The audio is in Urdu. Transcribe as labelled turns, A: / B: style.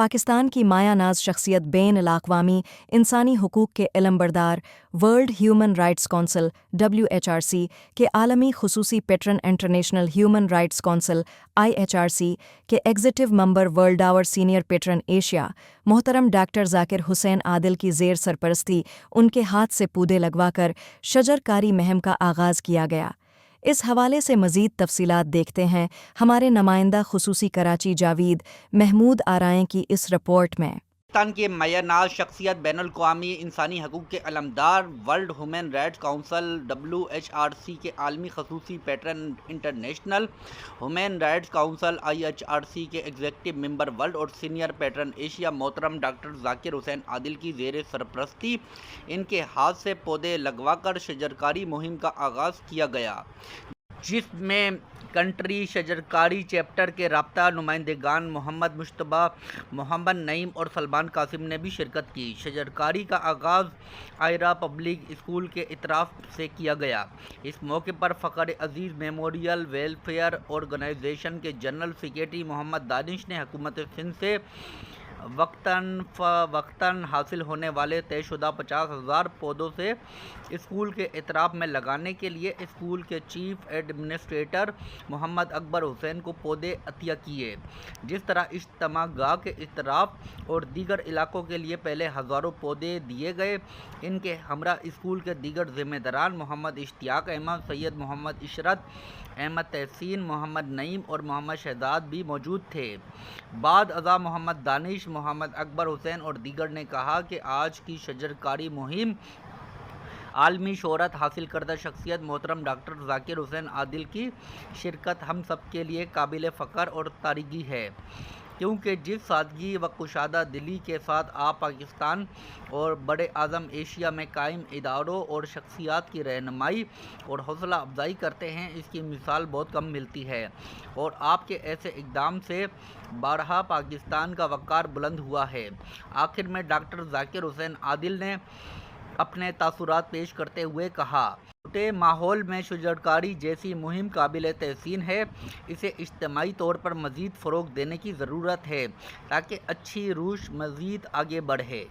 A: پاکستان کی مایہ ناز شخصیت بین الاقوامی انسانی حقوق کے علمبردار world human rights council WHRC کے عالمی خصوصی pattern international human rights council IHRC کے ایگزیکٹو ممبر ورلڈ آور سینئر پیٹرن ایشیا محترم ڈاکٹر ذاکر حسین عادل کی زیر سرپرستی ان کے ہاتھ سے پودے لگوا کر شجر کاری مہم کا آغاز کیا گیا۔ اس حوالے سے مزید تفصیلات دیکھتے ہیں ہمارے نمائندہ خصوصی کراچی جاوید محمود آرائیں کی اس رپورٹ میں۔
B: پاکستان کی مایہ ناز شخصیت بین الاقوامی انسانی حقوق کے علمبردار world human rights council WHRC کے عالمی خصوصی pattern international human rights council IHRC کے ایگزیکٹو ممبر ورلڈ اور سینئر پیٹرن ایشیا محترم ڈاکٹر ذاکر حسین عادل کی زیر سرپرستی ان کے ہاتھ سے پودے لگوا کر شجرکاری مہم کا آغاز کیا گیا، جس میں کنٹری شجرکاری چیپٹر کے رابطہ نمائندگان محمد مجتبیٰ، محمد نعیم اور سلمان قاسم نے بھی شرکت کی۔ شجرکاری کا آغاز آئرہ پبلک اسکول کے اطراف سے کیا گیا۔ اس موقع پر فخر عزیز میموریل ویلفیئر آرگنائزیشن کے جنرل سیکریٹری محمد دانش نے حکومت سندھ سے وقتاً حاصل ہونے والے طے شدہ 50,000 پودوں سے اسکول کے اطراف میں لگانے کے لیے اسکول کے چیف ایڈمنسٹریٹر محمد اکبر حسین کو پودے عطیہ کیے۔ جس طرح اجتماع گاہ کے اطراف اور دیگر علاقوں کے لیے پہلے ہزاروں پودے دیے گئے، ان کے ہمراہ اسکول کے دیگر ذمہ داران محمد اشتیاق احمد، سید محمد عشرت احمد تحسین، محمد نعیم اور محمد شہزاد بھی موجود تھے۔ بعد ازاں محمد دانش، محمد اکبر حسین اور دیگر نے کہا کہ آج کی شجرکاری مہم عالمی شہرت حاصل کردہ شخصیت محترم ڈاکٹر ذاکر حسین عادل کی شرکت ہم سب کے لیے قابل فخر اور تاریخی ہے، کیونکہ جس سادگی و کشادہ دلی کے ساتھ آپ پاکستان اور بڑے اعظم ایشیا میں قائم اداروں اور شخصیات کی رہنمائی اور حوصلہ افزائی کرتے ہیں، اس کی مثال بہت کم ملتی ہے، اور آپ کے ایسے اقدام سے بارہا پاکستان کا وقار بلند ہوا ہے۔ آخر میں ڈاکٹر ذاکر حسین عادل نے اپنے تاثرات پیش کرتے ہوئے کہا، چھوٹے ماحول میں شجرکاری جیسی مہم قابل تحسین ہے، اسے اجتماعی طور پر مزید فروغ دینے کی ضرورت ہے تاکہ اچھی روش مزید آگے بڑھے۔